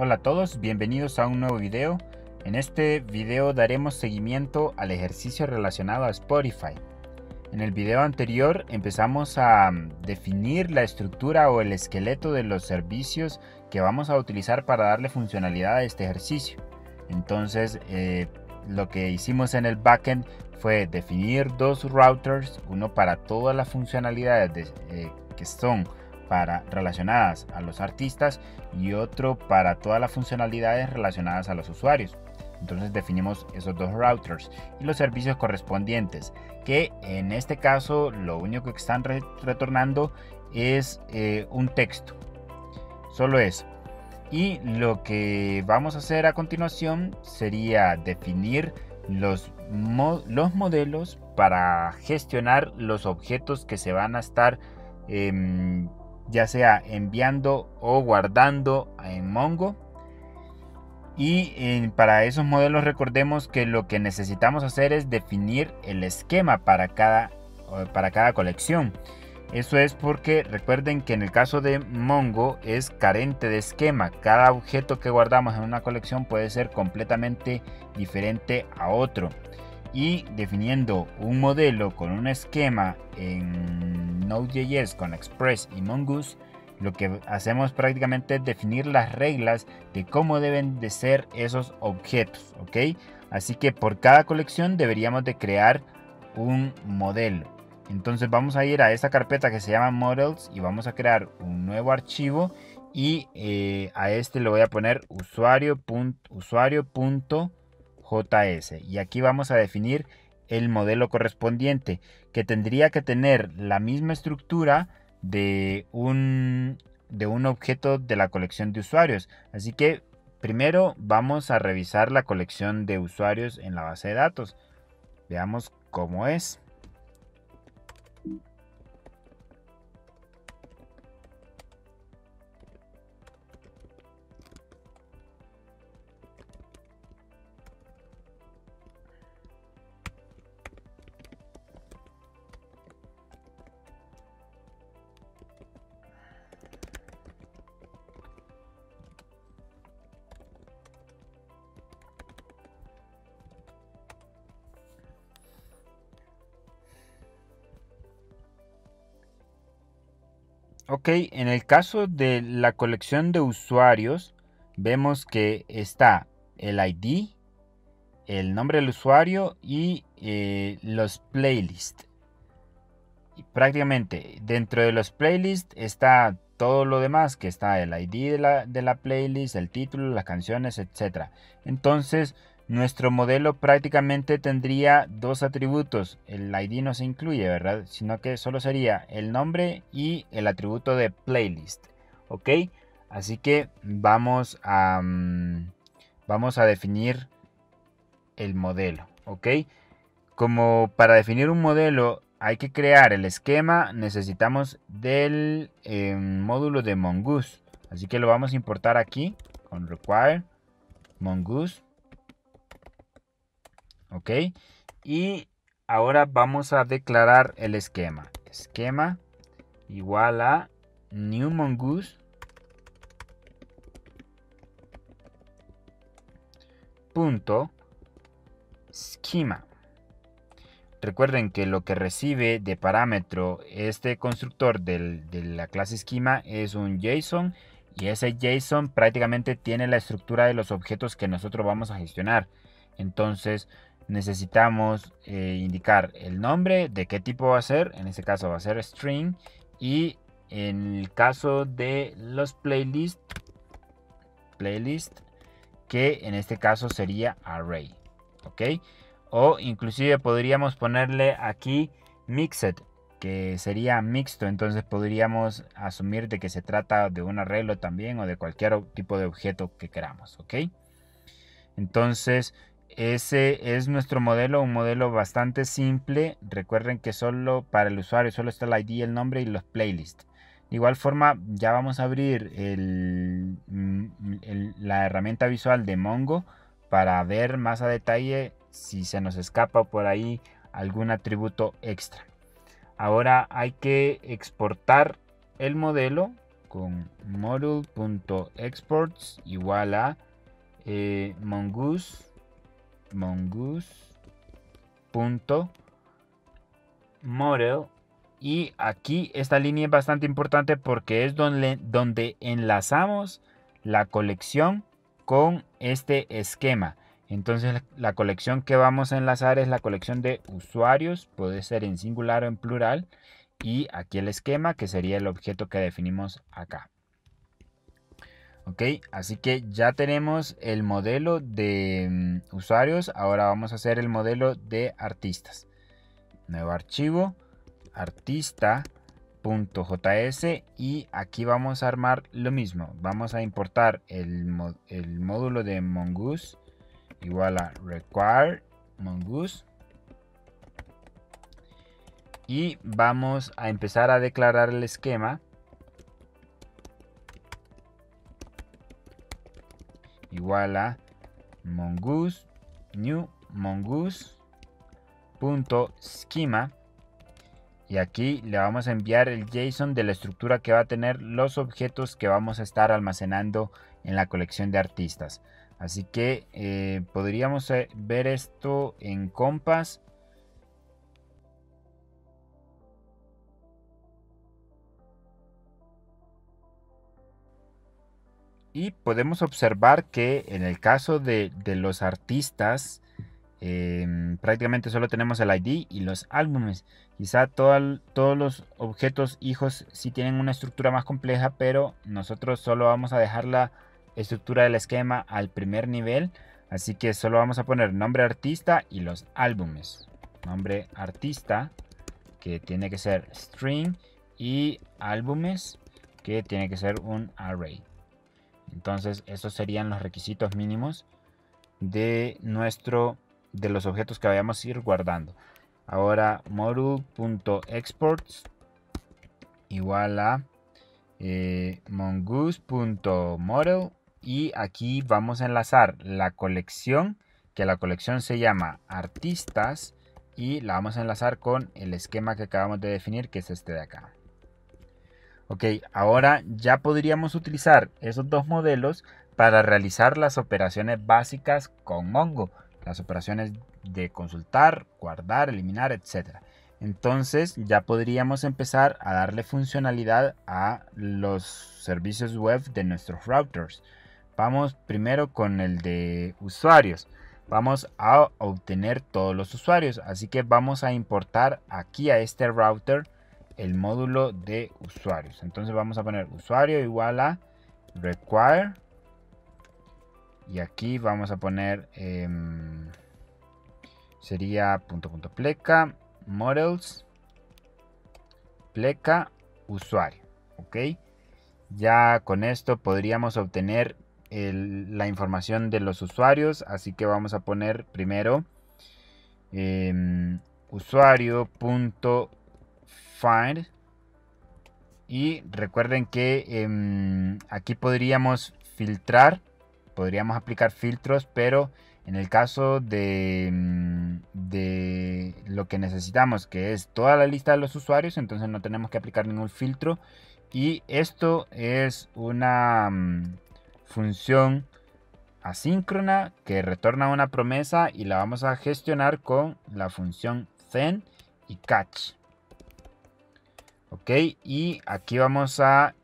Hola a todos, bienvenidos a un nuevo video. En este video daremos seguimiento al ejercicio relacionado a Spotify. En el video anterior empezamos a definir la estructura o el esqueleto de los servicios que vamos a utilizar para darle funcionalidad a este ejercicio. Entonces lo que hicimos en el backend fue definir dos routers, uno para todas las funcionalidades que son relacionadas a los artistas y otro para todas las funcionalidades relacionadas a los usuarios. Entonces definimos esos dos routers y los servicios correspondientes, que en este caso lo único que están retornando es un texto, solo eso. Y lo que vamos a hacer a continuación sería definir los modelos para gestionar los objetos que se van a estar ya sea enviando o guardando en Mongo. Y para esos modelos recordemos que lo que necesitamos hacer es definir el esquema para cada colección. Eso es porque recuerden que en el caso de Mongo es carente de esquema. Cada objeto que guardamos en una colección puede ser completamente diferente a otro. Y definiendo un modelo con un esquema en Node.js con Express y Mongoose, lo que hacemos prácticamente es definir las reglas de cómo deben de ser esos objetos, ¿ok? Así que por cada colección deberíamos de crear un modelo. Entonces vamos a ir a esta carpeta que se llama Models y vamos a crear un nuevo archivo y a este le voy a poner usuario.js y aquí vamos a definir el modelo correspondiente, que tendría que tener la misma estructura de un objeto de la colección de usuarios. Así que primero vamos a revisar la colección de usuarios en la base de datos. Veamos cómo es. Ok, en el caso de la colección de usuarios, vemos que está el ID, el nombre del usuario y los playlists. Y prácticamente dentro de los playlists está todo lo demás, que está el ID de la playlist, el título, las canciones, etc. Entonces, nuestro modelo prácticamente tendría dos atributos. El ID no se incluye, ¿verdad? Sino que solo sería el nombre y el atributo de playlist. ¿Ok? Así que vamos a definir el modelo. ¿Ok? Como para definir un modelo hay que crear el esquema, necesitamos del módulo de Mongoose. Así que lo vamos a importar aquí con require mongoose. Ok. Y ahora vamos a declarar el esquema. Esquema igual a new mongoose punto schema. Recuerden que lo que recibe de parámetro este constructor de la clase schema es un JSON, y ese JSON prácticamente tiene la estructura de los objetos que nosotros vamos a gestionar. Entonces necesitamos indicar el nombre, de qué tipo va a ser, en este caso va a ser string, y en el caso de los playlist, que en este caso sería array, ¿ok? O inclusive podríamos ponerle aquí mixed, que sería mixto. Entonces podríamos asumir de que se trata de un arreglo también o de cualquier tipo de objeto que queramos, ¿ok? Entonces ese es nuestro modelo, un modelo bastante simple. Recuerden que solo para el usuario solo está el ID, el nombre y los playlists. De igual forma ya vamos a abrir la herramienta visual de Mongo para ver más a detalle si se nos escapa por ahí algún atributo extra. Ahora hay que exportar el modelo con module.exports igual a mongoose.model. Y aquí esta línea es bastante importante porque es donde enlazamos la colección con este esquema. Entonces la colección que vamos a enlazar es la colección de usuarios, puede ser en singular o en plural, y aquí el esquema que sería el objeto que definimos acá. Ok, así que ya tenemos el modelo de usuarios. Ahora vamos a hacer el modelo de artistas. Nuevo archivo, artista.js, y aquí vamos a armar lo mismo. Vamos a importar el módulo de mongoose igual a require mongoose, y vamos a empezar a declarar el esquema igual a mongoose new mongoose.schema, y aquí le vamos a enviar el JSON de la estructura que va a tener los objetos que vamos a estar almacenando en la colección de artistas. Así que podríamos ver esto en Compass. Y podemos observar que en el caso de los artistas, prácticamente solo tenemos el ID y los álbumes. Quizá todos los objetos hijos sí tienen una estructura más compleja, pero nosotros solo vamos a dejar la estructura del esquema al primer nivel. Así que solo vamos a poner nombre artista y los álbumes. Nombre artista, que tiene que ser string, y álbumes, que tiene que ser un array. Entonces esos serían los requisitos mínimos de los objetos que vayamos a ir guardando. Ahora module.exports igual a mongoose.model, y aquí vamos a enlazar la colección, que la colección se llama artistas, y la vamos a enlazar con el esquema que acabamos de definir, que es este de acá. Ok, ahora ya podríamos utilizar esos dos modelos para realizar las operaciones básicas con Mongo. Las operaciones de consultar, guardar, eliminar, etc. Entonces ya podríamos empezar a darle funcionalidad a los servicios web de nuestros routers. Vamos primero con el de usuarios. Vamos a obtener todos los usuarios. Así que vamos a importar aquí a este router el módulo de usuarios. Entonces vamos a poner usuario igual a require, y aquí vamos a poner sería pleca models pleca usuario. Ok, ya con esto podríamos obtener la información de los usuarios. Así que vamos a poner primero usuario.find, y recuerden que aquí podríamos filtrar, podríamos aplicar filtros, pero en el caso de lo que necesitamos, que es toda la lista de los usuarios, entonces no tenemos que aplicar ningún filtro. Y esto es una función asíncrona que retorna una promesa, y la vamos a gestionar con la función then y catch. Ok, y aquí vamos a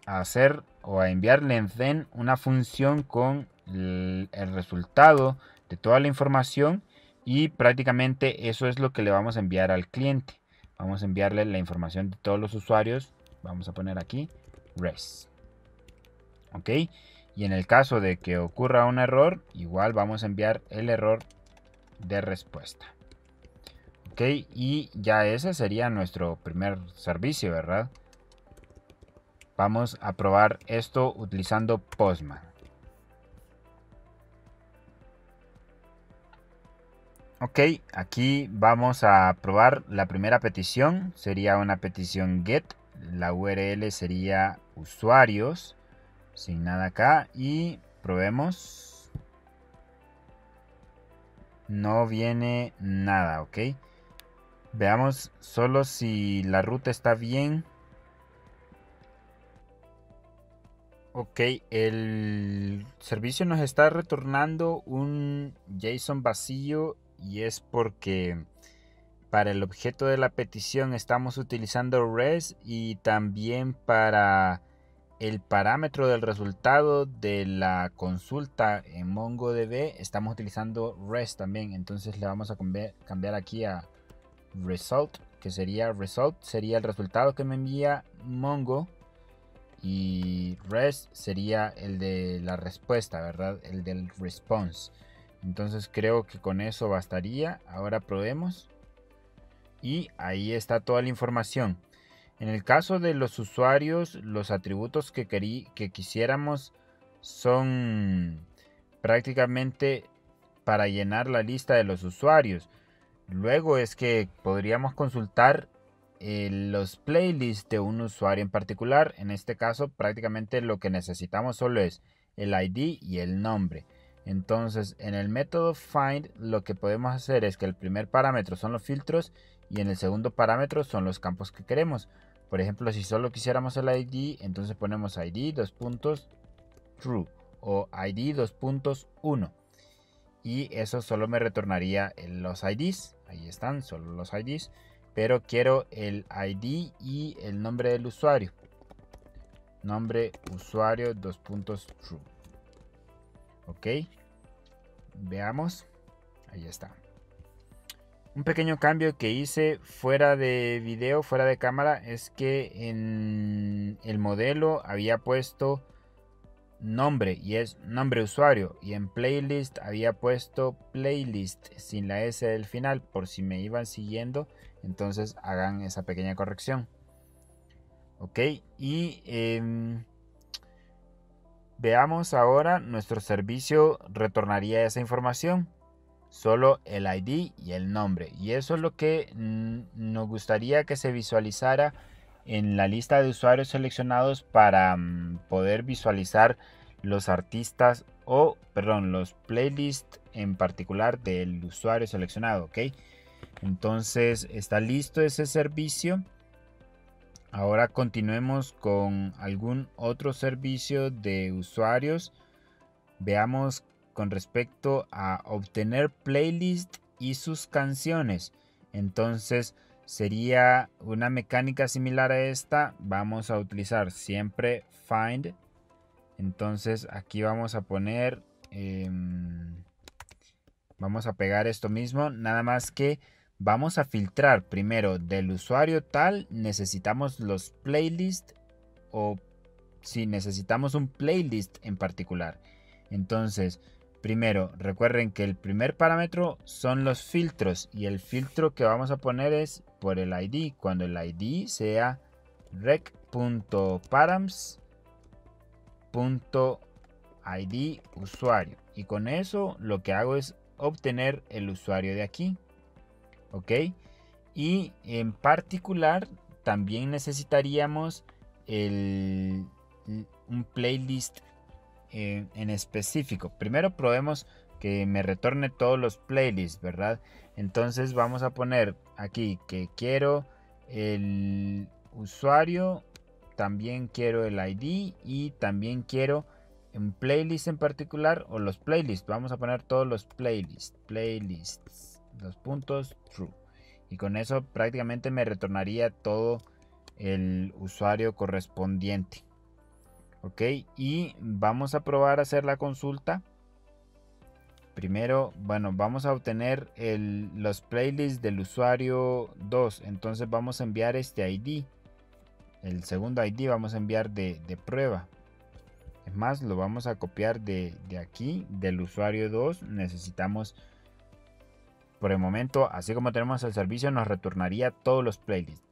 hacer o a enviarle en then una función con el resultado de toda la información, y prácticamente eso es lo que le vamos a enviar al cliente. Vamos a enviarle la información de todos los usuarios. Vamos a poner aquí res. Ok, y en el caso de que ocurra un error, igual vamos a enviar el error de respuesta. Ok, y ya ese sería nuestro primer servicio, ¿verdad? Vamos a probar esto utilizando Postman. Ok, aquí vamos a probar la primera petición. Sería una petición get. La URL sería usuarios, sin nada acá, y probemos. No viene nada, ok. Veamos solo si la ruta está bien. Ok, el servicio nos está retornando un JSON vacío y es porque para el objeto de la petición estamos utilizando res y también para el parámetro del resultado de la consulta en MongoDB estamos utilizando res también. Entonces le vamos a cambiar aquí a result, que sería el resultado que me envía Mongo, y res sería el de la respuesta, ¿verdad? El del response. Entonces creo que con eso bastaría. Ahora probemos. Y ahí está toda la información. En el caso de los usuarios, los atributos que quisiéramos son prácticamente para llenar la lista de los usuarios. Luego es que podríamos consultar los playlists de un usuario en particular. En este caso prácticamente lo que necesitamos solo es el ID y el nombre. Entonces en el método find lo que podemos hacer es que el primer parámetro son los filtros y en el segundo parámetro son los campos que queremos. Por ejemplo, si solo quisiéramos el ID, entonces ponemos ID true o ID 1 y eso solo me retornaría los IDs. Ahí están, solo los IDs, pero quiero el ID y el nombre del usuario. Nombre usuario true. Ok, veamos. Ahí está. Un pequeño cambio que hice fuera de video, fuera de cámara, es que en el modelo había puesto nombre y es nombre usuario, y en playlist había puesto playlist sin la S del final. Por si me iban siguiendo, entonces hagan esa pequeña corrección. Ok, y veamos ahora. Nuestro servicio retornaría esa información, solo el ID y el nombre, y eso es lo que nos gustaría que se visualizara en la lista de usuarios seleccionados para poder visualizar los artistas o, perdón, los playlists en particular del usuario seleccionado. Ok, entonces está listo ese servicio. Ahora continuemos con algún otro servicio de usuarios. Veamos con respecto a obtener playlist y sus canciones. Entonces sería una mecánica similar a esta. Vamos a utilizar siempre find. Entonces aquí vamos a poner, vamos a pegar esto mismo, nada más que vamos a filtrar primero del usuario tal. Necesitamos los playlists o si necesitamos un playlist en particular. Entonces, primero, recuerden que el primer parámetro son los filtros y el filtro que vamos a poner es por el ID. Cuando el ID sea rec.params.id usuario, y con eso lo que hago es obtener el usuario de aquí. Ok, y en particular también necesitaríamos un playlist en específico. Primero probemos que me retorne todos los playlists, ¿verdad? Entonces vamos a poner aquí que quiero el usuario, también quiero el ID y también quiero un playlist en particular o los playlists. Vamos a poner todos los playlists, los puntos true, y con eso prácticamente me retornaría todo el usuario correspondiente. Ok, y vamos a probar a hacer la consulta. Primero, bueno, vamos a obtener los playlists del usuario 2. Entonces vamos a enviar este ID. El segundo ID vamos a enviar de prueba. Es más, lo vamos a copiar de aquí, del usuario 2. Necesitamos, por el momento, así como tenemos el servicio, nos retornaría todos los playlists.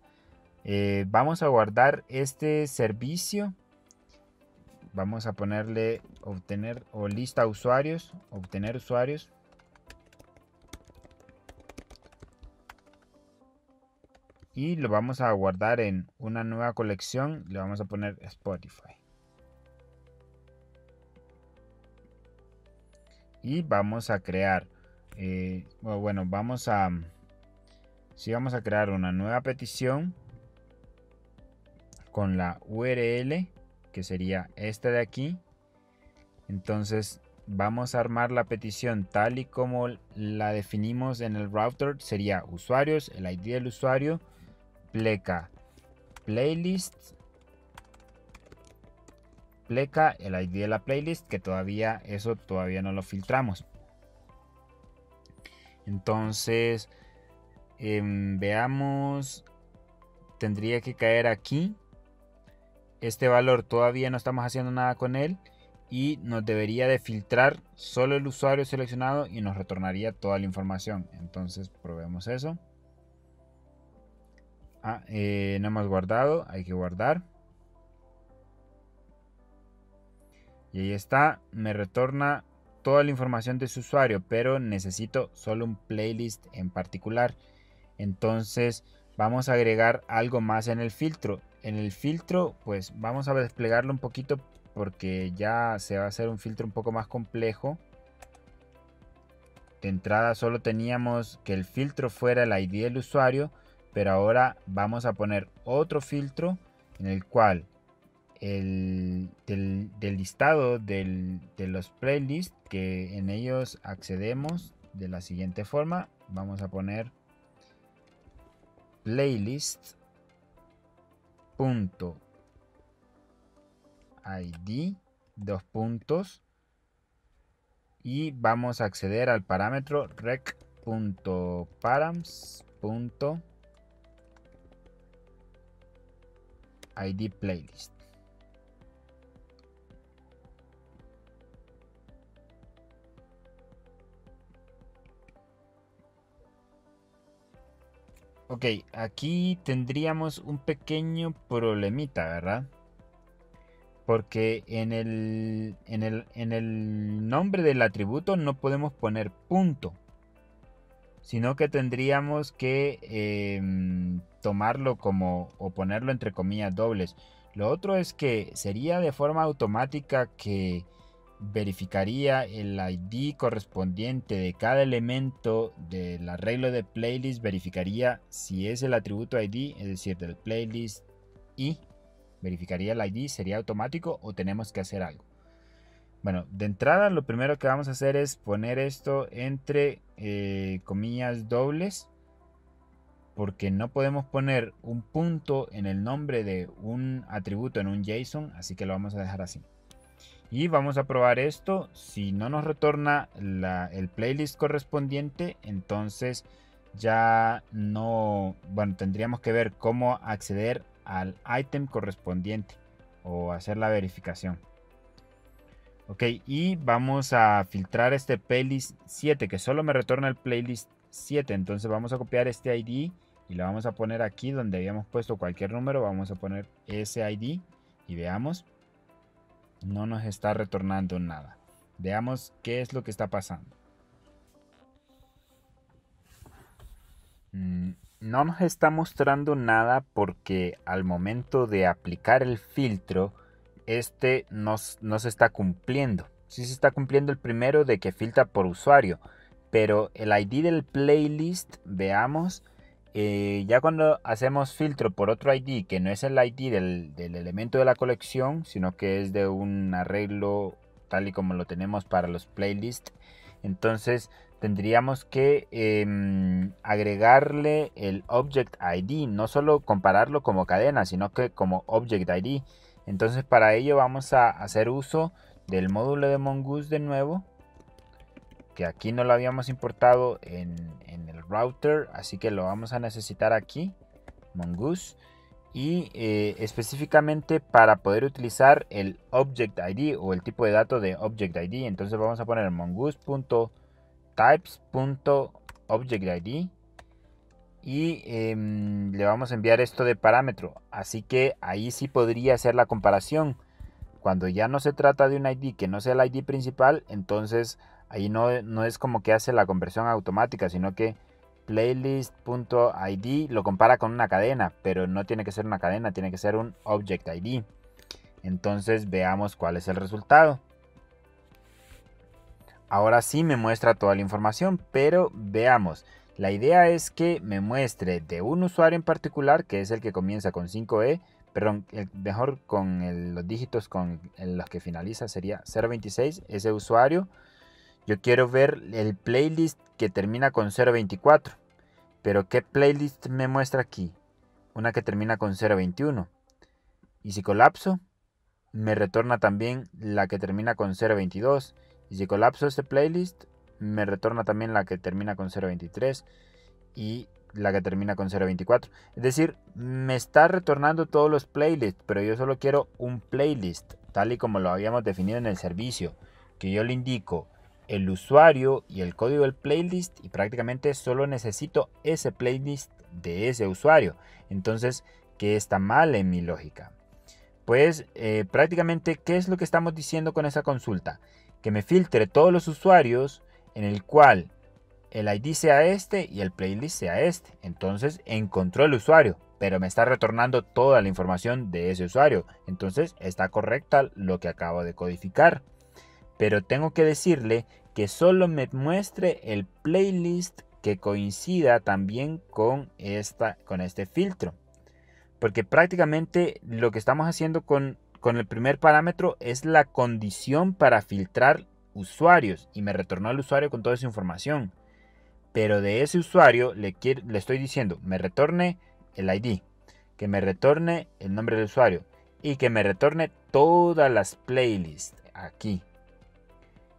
Vamos a guardar este servicio. Vamos a ponerle obtener o lista usuarios, obtener usuarios. Y lo vamos a guardar en una nueva colección. Le vamos a poner Spotify. Y vamos a crear, vamos a crear una nueva petición con la URL que sería esta de aquí. Entonces vamos a armar la petición tal y como la definimos en el router. Sería usuarios, el ID del usuario, pleca playlist, pleca el ID de la playlist, que todavía no lo filtramos. Entonces veamos, tendría que caer aquí. Este valor todavía no estamos haciendo nada con él y nos debería de filtrar solo el usuario seleccionado y nos retornaría toda la información. Entonces probemos eso. No hemos guardado, hay que guardar. Y ahí está, me retorna toda la información de su usuario, pero necesito solo un playlist en particular. Entonces vamos a agregar algo más en el filtro. En el filtro pues vamos a desplegarlo un poquito porque ya se va a hacer un filtro un poco más complejo. De entrada solo teníamos que el filtro fuera el ID del usuario, pero ahora vamos a poner otro filtro en el cual del listado de los playlists que en ellos accedemos de la siguiente forma. Vamos a poner playlist .id dos puntos y vamos a acceder al parámetro rec.params.id playlist. Ok, aquí tendríamos un pequeño problemita, ¿verdad? Porque en el nombre del atributo no podemos poner punto, sino que tendríamos que tomarlo como o ponerlo entre comillas dobles. Lo otro es que sería de forma automática que verificaría el ID correspondiente de cada elemento del arreglo de playlist, verificaría si es el atributo ID, es decir, del playlist, y verificaría el ID. ¿Sería automático o tenemos que hacer algo? Bueno, de entrada lo primero que vamos a hacer es poner esto entre comillas dobles, porque no podemos poner un punto en el nombre de un atributo en un JSON, así que lo vamos a dejar así. Y vamos a probar esto. Si no nos retorna el playlist correspondiente, entonces ya no, bueno, tendríamos que ver cómo acceder al ítem correspondiente o hacer la verificación. Ok, y vamos a filtrar este playlist 7 que solo me retorna el playlist 7. Entonces vamos a copiar este ID y lo vamos a poner aquí donde habíamos puesto cualquier número. Vamos a poner ese ID y veamos. No nos está retornando nada. Veamos qué es lo que está pasando. No nos está mostrando nada porque al momento de aplicar el filtro, este no se está cumpliendo. Sí se está cumpliendo el primero de que filtra por usuario, pero el ID del playlist, veamos, ya cuando hacemos filtro por otro ID que no es el ID del elemento de la colección, sino que es de un arreglo tal y como lo tenemos para los playlists, entonces tendríamos que agregarle el object ID, no solo compararlo como cadena, sino que como object ID. Entonces para ello vamos a hacer uso del módulo de Mongoose de nuevo, que aquí no lo habíamos importado en el router, así que lo vamos a necesitar aquí, Mongoose, y específicamente para poder utilizar el object ID o el tipo de dato de object ID. Entonces vamos a poner mongoose.types.objectID y le vamos a enviar esto de parámetro, así que ahí sí podría hacer la comparación. Cuando ya no se trata de un ID que no sea el ID principal, entonces ahí no es como que hace la conversión automática, sino que playlist.id lo compara con una cadena, pero no tiene que ser una cadena, tiene que ser un object ID. Entonces veamos cuál es el resultado. Ahora sí me muestra toda la información, pero veamos. La idea es que me muestre de un usuario en particular, que es el que comienza con 5E, perdón, mejor con los dígitos con los que finaliza sería 026, ese usuario. Yo quiero ver el playlist que termina con 024. Pero ¿qué playlist me muestra aquí? Una que termina con 021. Y si colapso, me retorna también la que termina con 022. Y si colapso este playlist, me retorna también la que termina con 023 y la que termina con 024. Es decir, me está retornando todos los playlists, pero yo solo quiero un playlist, tal y como lo habíamos definido en el servicio, que yo le indico el usuario y el código del playlist y prácticamente solo necesito ese playlist de ese usuario. Entonces, ¿qué está mal en mi lógica? Pues prácticamente, ¿qué es lo que estamos diciendo con esa consulta? Que me filtre todos los usuarios en el cual el ID sea este y el playlist sea este. Entonces encontró el usuario, pero me está retornando toda la información de ese usuario. Entonces está correcta lo que acabo de codificar. Pero tengo que decirle que solo me muestre el playlist que coincida también con este filtro. Porque prácticamente lo que estamos haciendo con el primer parámetro es la condición para filtrar usuarios. Y me retornó el usuario con toda esa información. Pero de ese usuario le estoy diciendo, me retorne el ID, que me retorne el nombre del usuario y que me retorne todas las playlists aquí.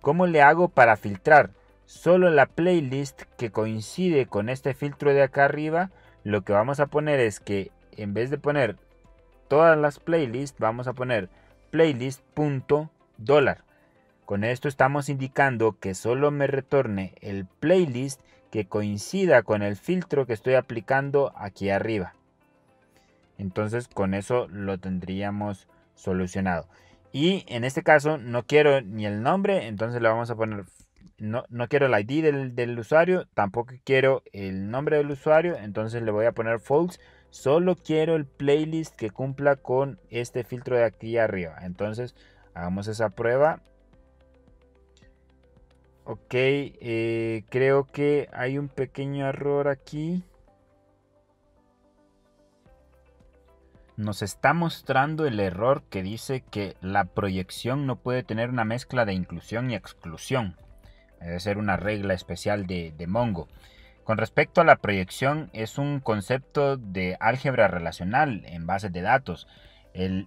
¿Cómo le hago para filtrar? Solo la playlist que coincide con este filtro de acá arriba. Lo que vamos a poner es que en vez de poner todas las playlists, vamos a poner playlist.$. Con esto estamos indicando que solo me retorne el playlist que coincida con el filtro que estoy aplicando aquí arriba. Entonces con eso lo tendríamos solucionado. Y en este caso no quiero ni el nombre, entonces le vamos a poner, no quiero el ID del usuario, tampoco quiero el nombre del usuario, entonces le voy a poner false. Solo quiero el playlist que cumpla con este filtro de aquí arriba. Entonces hagamos esa prueba. Ok, creo que hay un pequeño error aquí. Nos está mostrando el error que dice que la proyección no puede tener una mezcla de inclusión y exclusión. Debe ser una regla especial de Mongo. Con respecto a la proyección, es un concepto de álgebra relacional en bases de datos.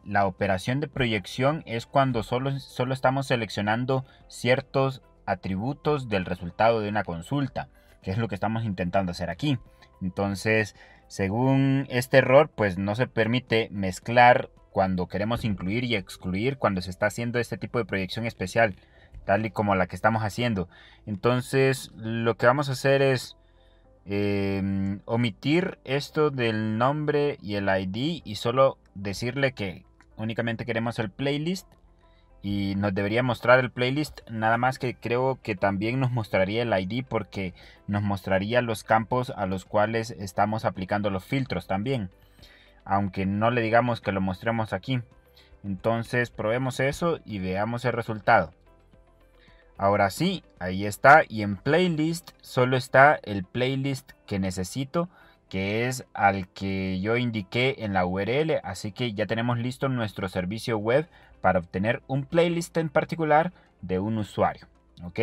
La operación de proyección es cuando solo estamos seleccionando ciertos atributos del resultado de una consulta, que es lo que estamos intentando hacer aquí. Entonces, según este error, pues no se permite mezclar cuando queremos incluir y excluir cuando se está haciendo este tipo de proyección especial, tal y como la que estamos haciendo. Entonces, lo que vamos a hacer es omitir esto del nombre y el ID y solo decirle que únicamente queremos el playlist. Y nos debería mostrar el playlist, nada más que creo que también nos mostraría el ID porque nos mostraría los campos a los cuales estamos aplicando los filtros también. Aunque no le digamos que lo mostremos aquí. Entonces probemos eso y veamos el resultado. Ahora sí, ahí está, y en playlist solo está el playlist que necesito, que es al que yo indiqué en la URL, así que ya tenemos listo nuestro servicio web para obtener un playlist en particular de un usuario. ¿Ok?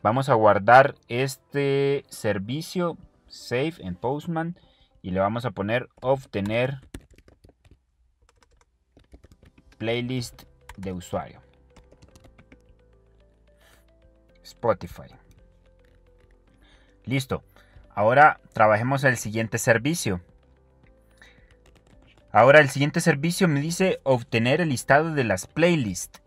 Vamos a guardar este servicio, save en Postman, y le vamos a poner obtener playlist de usuario. Spotify. Listo. Ahora trabajemos el siguiente servicio. Ahora el siguiente servicio me dice obtener el listado de las playlists.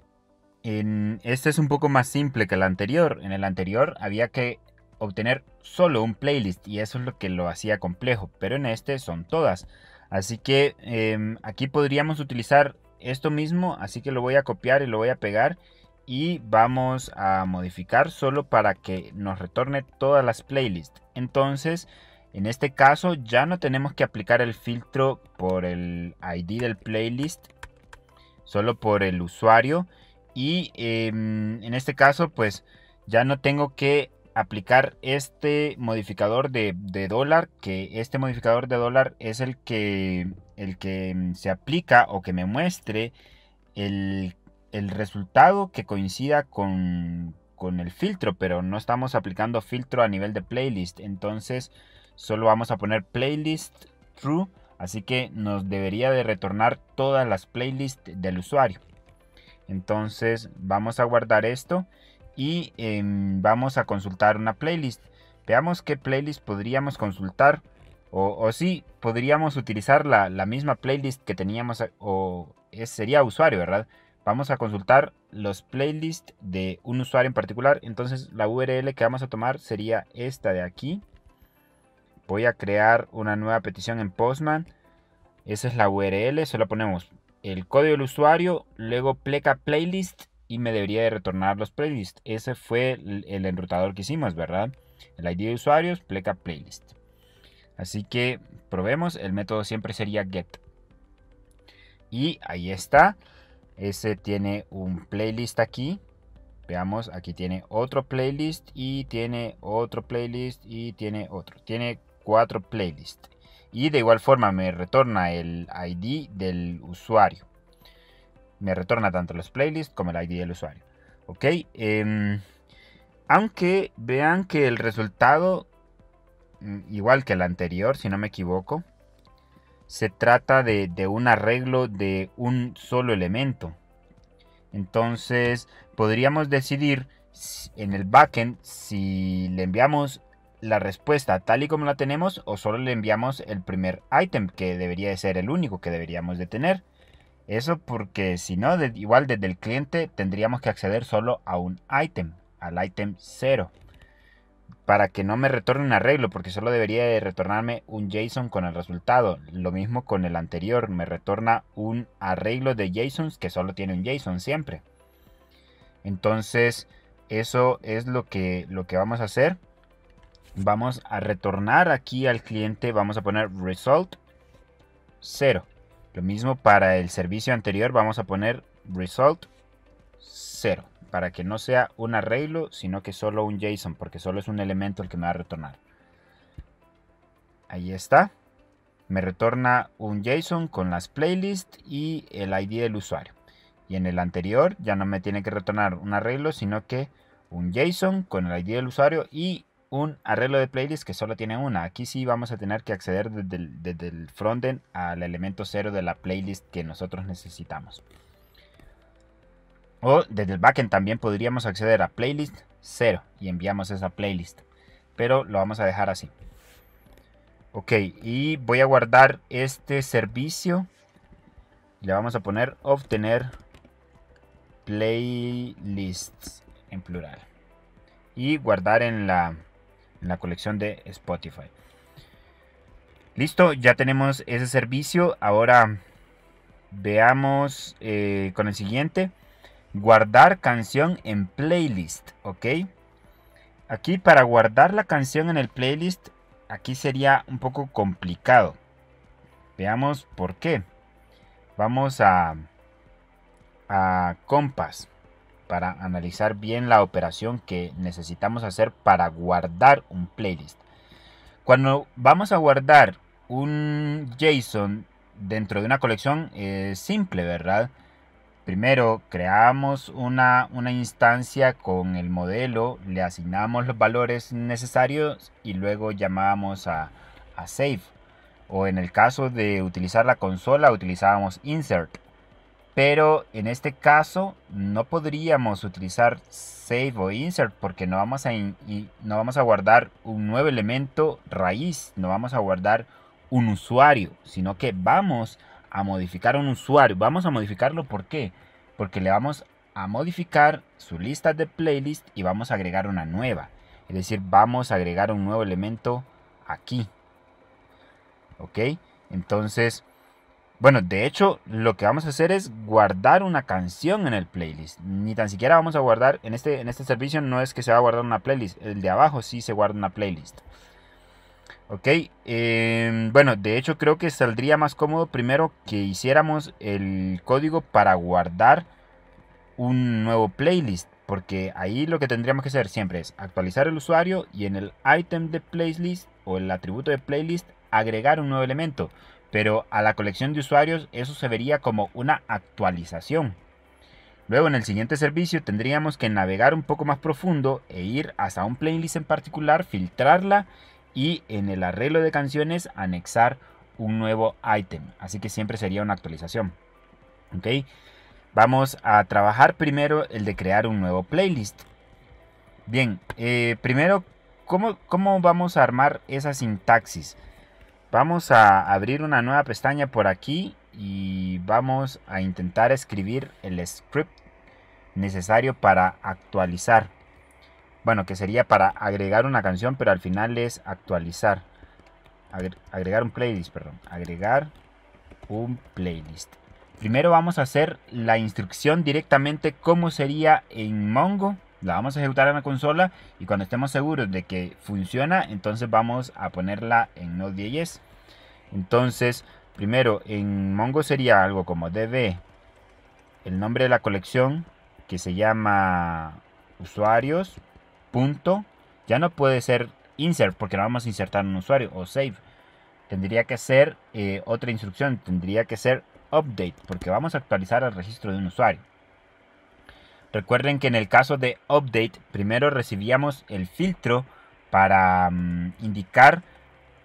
Este es un poco más simple que el anterior. En el anterior había que obtener solo un playlist y eso es lo que lo hacía complejo. Pero en este son todas. Así que aquí podríamos utilizar esto mismo. Así que lo voy a copiar y lo voy a pegar. Y vamos a modificar solo para que nos retorne todas las playlists. Entonces, en este caso ya no tenemos que aplicar el filtro por el ID del playlist, solo por el usuario. Y en este caso, pues ya no tengo que aplicar este modificador de dólar, que este modificador de dólar es el que se aplica o que me muestre el resultado que coincida con el filtro, pero no estamos aplicando filtro a nivel de playlist. Entonces solo vamos a poner playlist true, así que nos debería de retornar todas las playlists del usuario. Entonces vamos a guardar esto y vamos a consultar una playlist. Veamos qué playlist podríamos consultar, o si podríamos utilizar la misma playlist que teníamos, sería usuario, ¿verdad? Vamos a consultar los playlists de un usuario en particular. Entonces la URL que vamos a tomar sería esta de aquí. Voy a crear una nueva petición en Postman. Esa es la URL. Solo ponemos el código del usuario, luego pleca playlist y me debería de retornar los playlists. Ese fue el enrutador que hicimos, ¿verdad? El ID de usuarios, pleca playlist. Así que probemos. El método siempre sería get. Y ahí está. Ese tiene un playlist aquí. Veamos, aquí tiene otro playlist y tiene otro playlist y tiene otro. Tiene 4 playlists. Y de igual forma me retorna el ID del usuario. Me retorna tanto los playlists como el ID del usuario. Ok. Aunque vean que el resultado, igual que el anterior, si no me equivoco, se trata de un arreglo de un solo elemento. Entonces podríamos decidir en el backend si le enviamos la respuesta tal y como la tenemos o solo le enviamos el primer ítem, que debería de ser el único que deberíamos de tener. Eso porque si no, igual desde el cliente tendríamos que acceder solo a un ítem, al ítem 0. Para que no me retorne un arreglo, porque solo debería de retornarme un JSON con el resultado. Lo mismo con el anterior, me retorna un arreglo de JSONs que solo tiene un JSON siempre. Entonces eso es lo que vamos a hacer. Vamos a retornar aquí al cliente, vamos a poner result 0. Lo mismo para el servicio anterior, vamos a poner result 0. Para que no sea un arreglo, sino que solo un JSON, porque solo es un elemento el que me va a retornar. Ahí está. Me retorna un JSON con las playlists y el ID del usuario. Y en el anterior ya no me tiene que retornar un arreglo, sino que un JSON con el ID del usuario y un arreglo de playlist que solo tiene una. Aquí sí vamos a tener que acceder desde el frontend al elemento 0 de la playlist que nosotros necesitamos. O desde el backend también podríamos acceder a playlist 0 y enviamos esa playlist. Pero lo vamos a dejar así. Ok, y voy a guardar este servicio. Le vamos a poner obtener playlists en plural. Y guardar en la colección de Spotify. Listo, ya tenemos ese servicio. Ahora veamos con el siguiente. Guardar canción en playlist, ¿ok? Aquí para guardar la canción en el playlist, aquí sería un poco complicado. Veamos por qué. Vamos a Compass para analizar bien la operación que necesitamos hacer para guardar un playlist. Cuando vamos a guardar un JSON dentro de una colección es simple, ¿verdad? Primero creamos una instancia con el modelo, le asignamos los valores necesarios y luego llamamos a save. O en el caso de utilizar la consola utilizábamos insert. Pero en este caso no podríamos utilizar save o insert porque no vamos a guardar un nuevo elemento raíz, no vamos a guardar un usuario, sino que vamos a modificar un usuario. Vamos a modificarlo, ¿por qué? Porque le vamos a modificar su lista de playlist y vamos a agregar una nueva. Es decir, vamos a agregar un nuevo elemento aquí. ¿Ok? Entonces, bueno, de hecho, lo que vamos a hacer es guardar una canción en el playlist. Ni tan siquiera vamos a guardar, en este servicio no es que se va a guardar una playlist. El de abajo sí se guarda una playlist. Ok, bueno, de hecho creo que saldría más cómodo primero que hiciéramos el código para guardar un nuevo playlist, porque ahí lo que tendríamos que hacer siempre es actualizar el usuario y en el item de playlist o el atributo de playlist agregar un nuevo elemento. pero a la colección de usuarios eso se vería como una actualización. Luego en el siguiente servicio tendríamos que navegar un poco más profundo e ir hasta un playlist en particular, filtrarla y en el arreglo de canciones anexar un nuevo ítem. Así que siempre sería una actualización. ¿Ok? Vamos a trabajar primero el de crear un nuevo playlist. Bien, primero, ¿cómo vamos a armar esa sintaxis? Vamos a abrir una nueva pestaña por aquí y vamos a intentar escribir el script necesario para actualizar. Bueno, que sería para agregar una canción, pero al final es actualizar. Agregar un playlist, perdón. Agregar un playlist. Primero vamos a hacer la instrucción directamente como sería en Mongo. La vamos a ejecutar en la consola y cuando estemos seguros de que funciona, entonces vamos a ponerla en Node.js. Entonces, primero en Mongo sería algo como db, el nombre de la colección que se llama usuarios, punto. Ya no puede ser insert porque no vamos a insertar un usuario o save. Tendría que ser otra instrucción, tendría que ser update porque vamos a actualizar el registro de un usuario. Recuerden que en el caso de update primero recibíamos el filtro para indicar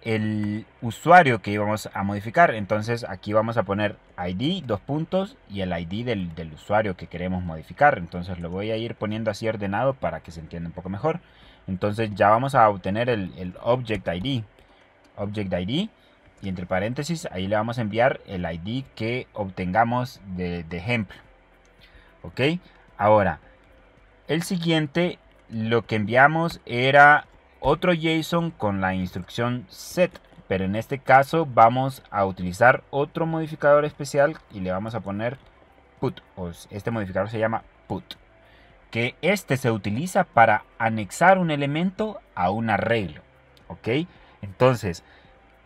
el usuario que íbamos a modificar. Entonces aquí vamos a poner ID, dos puntos, y el ID del usuario que queremos modificar. Entonces lo voy a ir poniendo así ordenado para que se entienda un poco mejor. Entonces ya vamos a obtener el Object ID. Object ID. Y entre paréntesis ahí le vamos a enviar el ID que obtengamos de ejemplo. Ok. Ahora, el siguiente lo que enviamos era otro JSON con la instrucción set, pero en este caso vamos a utilizar otro modificador especial y le vamos a poner put, este modificador se llama put, que este se utiliza para anexar un elemento a un arreglo. Ok, entonces,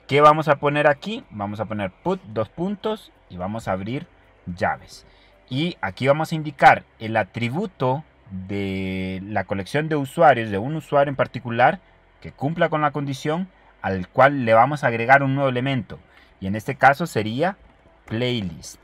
¿qué vamos a poner aquí? Vamos a poner put, dos puntos, y vamos a abrir llaves. Y aquí vamos a indicar el atributo de la colección de usuarios, de un usuario en particular, que cumpla con la condición, al cual le vamos a agregar un nuevo elemento. Y en este caso sería playlist.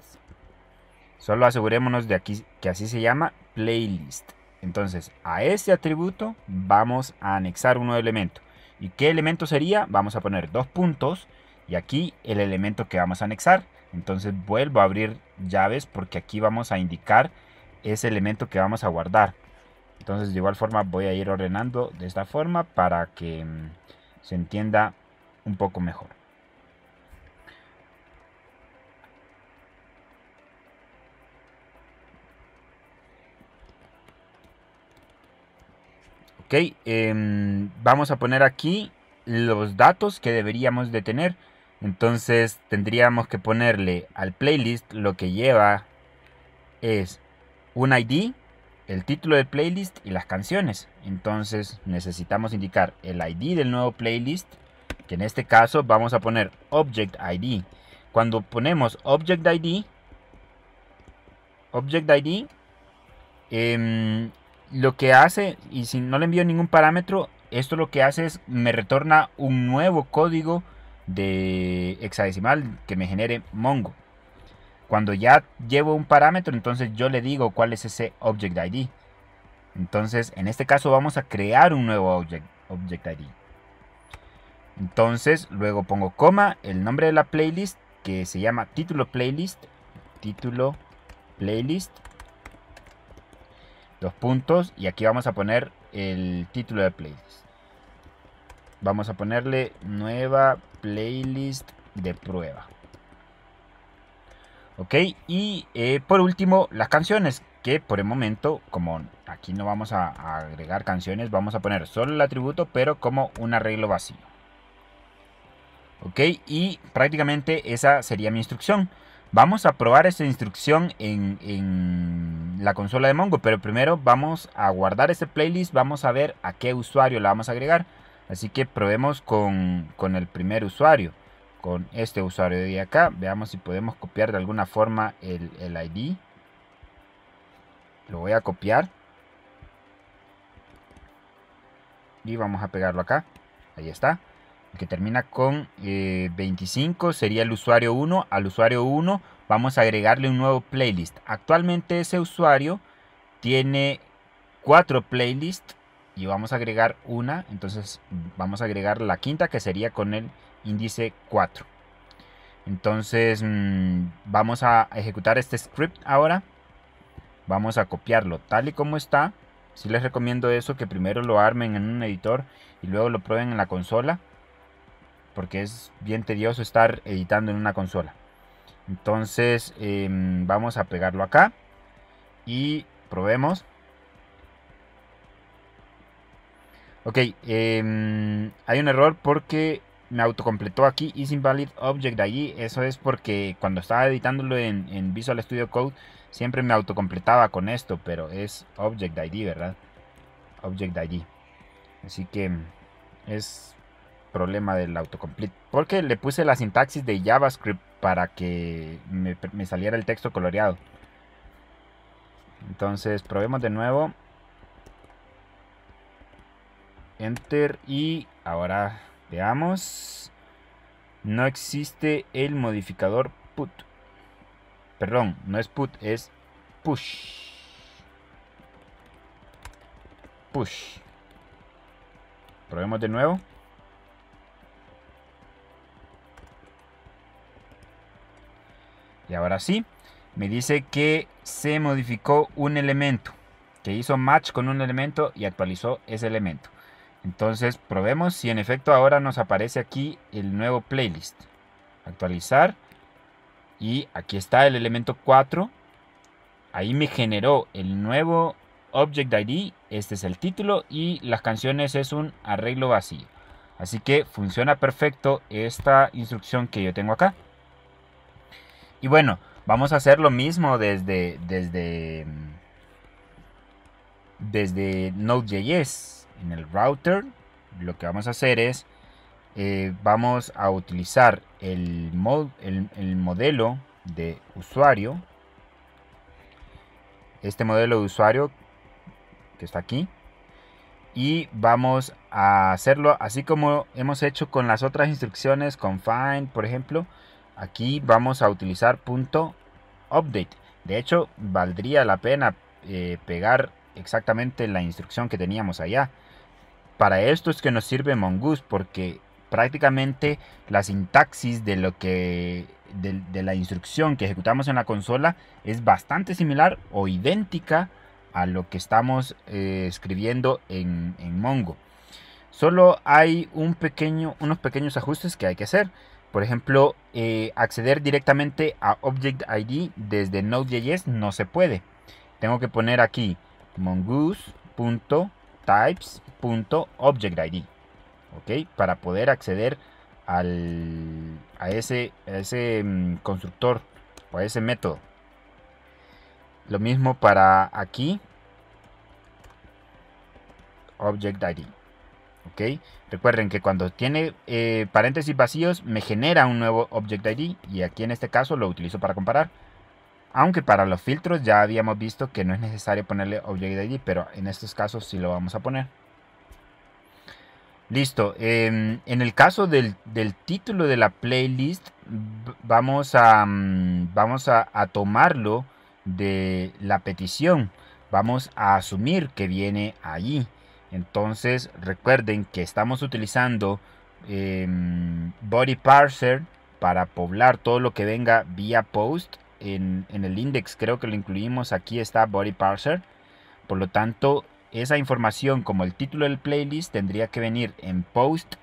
Solo asegurémonos de aquí que así se llama playlist. Entonces, a este atributo vamos a anexar un nuevo elemento. ¿Y qué elemento sería? Vamos a poner dos puntos y aquí el elemento que vamos a anexar. Entonces vuelvo a abrir llaves porque aquí vamos a indicar ese elemento que vamos a guardar. Entonces de igual forma voy a ir ordenando de esta forma para que se entienda un poco mejor. Ok, vamos a poner aquí los datos que deberíamos de tener. Entonces tendríamos que ponerle al playlist lo que lleva es un ID, el título del playlist y las canciones. Entonces necesitamos indicar el ID del nuevo playlist, que en este caso vamos a poner Object ID. Cuando ponemos Object ID, lo que hace, y si no le envío ningún parámetro, esto lo que hace es me retorna un nuevo código de hexadecimal que me genere Mongo. Cuando ya llevo un parámetro, entonces yo le digo cuál es ese Object ID. Entonces, en este caso vamos a crear un nuevo Object ID. Entonces, luego pongo coma, el nombre de la playlist, que se llama título playlist, dos puntos, y aquí vamos a poner el título de playlist. Vamos a ponerle nueva playlist de prueba. Ok, y por último las canciones, que por el momento, como aquí no vamos a agregar canciones, vamos a poner solo el atributo, pero como un arreglo vacío. Ok, y prácticamente esa sería mi instrucción. Vamos a probar esta instrucción en la consola de Mongo, pero primero vamos a guardar este playlist, vamos a ver a qué usuario la vamos a agregar. Así que probemos con el primer usuario, con este usuario de acá. Veamos si podemos copiar de alguna forma el ID. Lo voy a copiar y vamos a pegarlo acá. Ahí está. que termina con 25 sería el usuario 1. Al usuario 1 vamos a agregarle un nuevo playlist. Actualmente ese usuario tiene 4 playlists y vamos a agregar una. Entonces vamos a agregar la quinta, que sería con el índice 4. Entonces vamos a ejecutar este script ahora. Vamos a copiarlo tal y como está. Sí les recomiendo eso, que primero lo armen en un editor y luego lo prueben en la consola, porque es bien tedioso estar editando en una consola. Entonces vamos a pegarlo acá y probemos. Ok, hay un error porque me autocompletó aquí is invalid object allí. Eso es porque cuando estaba editándolo en Visual Studio Code siempre me autocompletaba con esto, pero es object ID, ¿verdad? Object ID. Así que es problema del autocomplete, porque le puse la sintaxis de JavaScript para que me saliera el texto coloreado. Entonces probemos de nuevo. Enter y ahora veamos. No existe el modificador put. Perdón, no es put, es push. Push. Probemos de nuevo. Y ahora sí, me dice que se modificó un elemento, que hizo match con un elemento y actualizó ese elemento. Entonces probemos si en efecto ahora nos aparece aquí el nuevo playlist. Actualizar. Y aquí está el elemento 4. Ahí me generó el nuevo Object ID. Este es el título y las canciones es un arreglo vacío. Así que funciona perfecto esta instrucción que yo tengo acá. Y bueno, vamos a hacer lo mismo desde Node.js. En el router lo que vamos a hacer es vamos a utilizar el modelo de usuario. Este modelo de usuario que está aquí. Y vamos a hacerlo así como hemos hecho con las otras instrucciones, con find, por ejemplo. Aquí vamos a utilizar .update. De hecho, valdría la pena pegar exactamente la instrucción que teníamos allá. Para esto es que nos sirve Mongoose, porque prácticamente la sintaxis de lo que de la instrucción que ejecutamos en la consola es bastante similar o idéntica a lo que estamos escribiendo en Mongo. Solo hay unos pequeños ajustes que hay que hacer. Por ejemplo, acceder directamente a Object ID desde Node.js no se puede. Tengo que poner aquí mongoose.types.objectID, ¿ok? Para poder acceder a ese constructor o a ese método. Lo mismo para aquí, Object ID. ¿Ok? Recuerden que cuando tiene paréntesis vacíos me genera un nuevo Object ID y aquí en este caso lo utilizo para comparar. Aunque para los filtros ya habíamos visto que no es necesario ponerle Object ID, pero en estos casos sí lo vamos a poner. Listo. En el caso del título de la playlist, vamos a tomarlo de la petición. Vamos a asumir que viene allí. Entonces recuerden que estamos utilizando body parser para poblar todo lo que venga vía post. En el index creo que lo incluimos. Aquí está body parser. Por lo tanto, esa información como el título del playlist tendría que venir en post.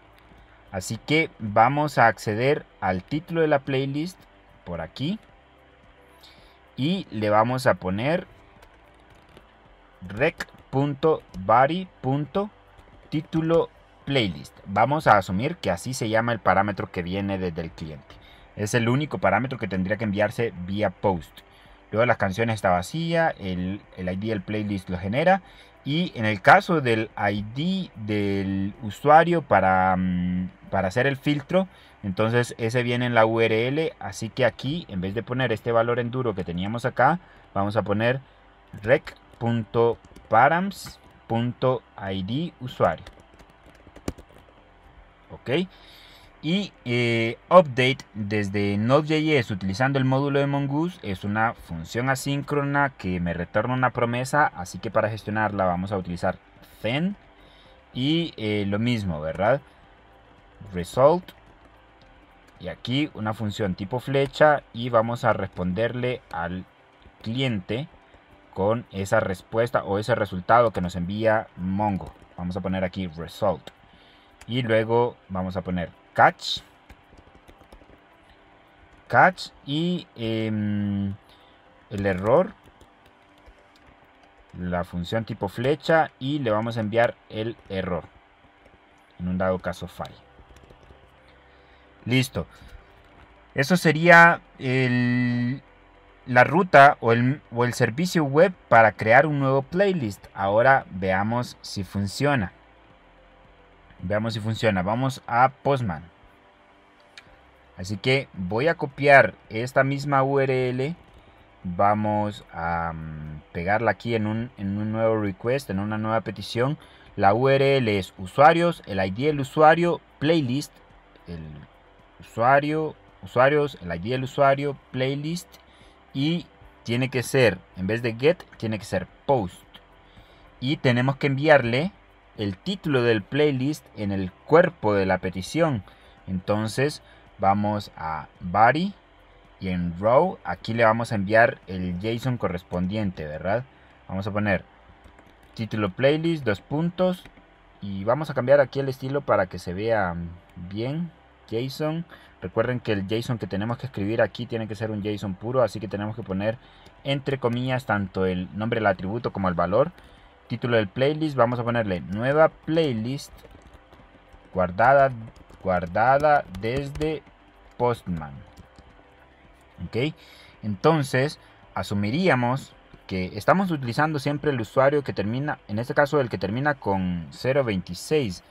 Así que vamos a acceder al título de la playlist por aquí. Y le vamos a poner rec.body.título playlist. Vamos a asumir que así se llama el parámetro que viene desde el cliente. Es el único parámetro que tendría que enviarse vía post. Luego la canción está vacía, el ID del playlist lo genera. Y en el caso del ID del usuario para hacer el filtro, entonces ese viene en la URL. Así que aquí, en vez de poner este valor en duro que teníamos acá, vamos a poner rec.params.id usuario. ¿ok? Y update desde Node.js utilizando el módulo de Mongoose es una función asíncrona que me retorna una promesa, así que para gestionarla vamos a utilizar then y lo mismo, ¿verdad? Result, y aquí una función tipo flecha y vamos a responderle al cliente con esa respuesta o ese resultado que nos envía Mongo. Vamos a poner aquí result y luego vamos a poner catch y el error, la función tipo flecha, y le vamos a enviar el error en un dado caso falle. Listo. Eso sería la ruta o el servicio web para crear un nuevo playlist. Ahora veamos si funciona. Vamos a Postman. Así que voy a copiar esta misma URL. Vamos a pegarla aquí en un nuevo request, en una nueva petición. La URL es usuarios, el ID del usuario, playlist, el usuario, usuarios, el ID del usuario, playlist, y tiene que ser, en vez de get, tiene que ser post. Y tenemos que enviarle el título del playlist en el cuerpo de la petición. Entonces vamos a body y en row aquí le vamos a enviar el JSON correspondiente, ¿verdad? Vamos a poner título playlist, 2 puntos, y vamos a cambiar aquí el estilo para que se vea bien. JSON, recuerden que el JSON que tenemos que escribir aquí tiene que ser un JSON puro, así que tenemos que poner entre comillas tanto el nombre del atributo como el valor. Título del playlist, vamos a ponerle nueva playlist guardada desde Postman. Ok, entonces asumiríamos que estamos utilizando siempre el usuario que termina, en este caso el que termina con 026.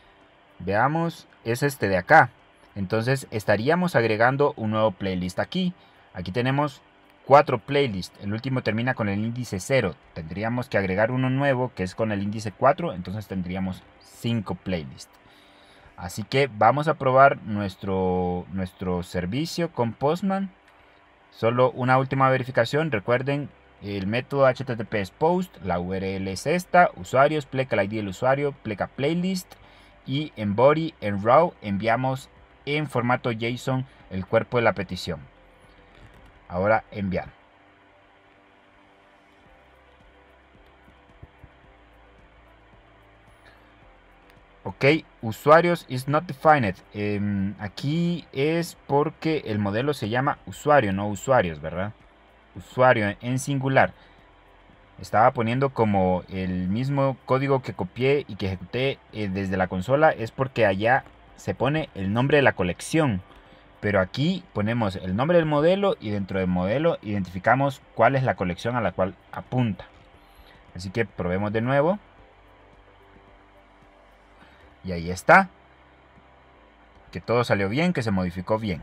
Veamos, es este de acá. Entonces estaríamos agregando un nuevo playlist aquí. Aquí tenemos 4 playlists. El último termina con el índice 0. Tendríamos que agregar uno nuevo que es con el índice 4. Entonces tendríamos 5 playlists. Así que vamos a probar nuestro servicio con Postman. Solo una última verificación. Recuerden, el método HTTP es post. La URL es esta. Usuarios, pleca el ID del usuario, pleca playlist. Y en body, en raw, enviamos en formato JSON el cuerpo de la petición. Ahora enviar. Ok, usuarios is not defined. Aquí es porque el modelo se llama usuario, no usuarios, ¿verdad? Usuario en singular. Estaba poniendo como el mismo código que copié y que ejecuté desde la consola. Es porque allá se pone el nombre de la colección. Pero aquí ponemos el nombre del modelo y dentro del modelo identificamos cuál es la colección a la cual apunta. Así que probemos de nuevo. Y ahí está. Que todo salió bien, que se modificó bien.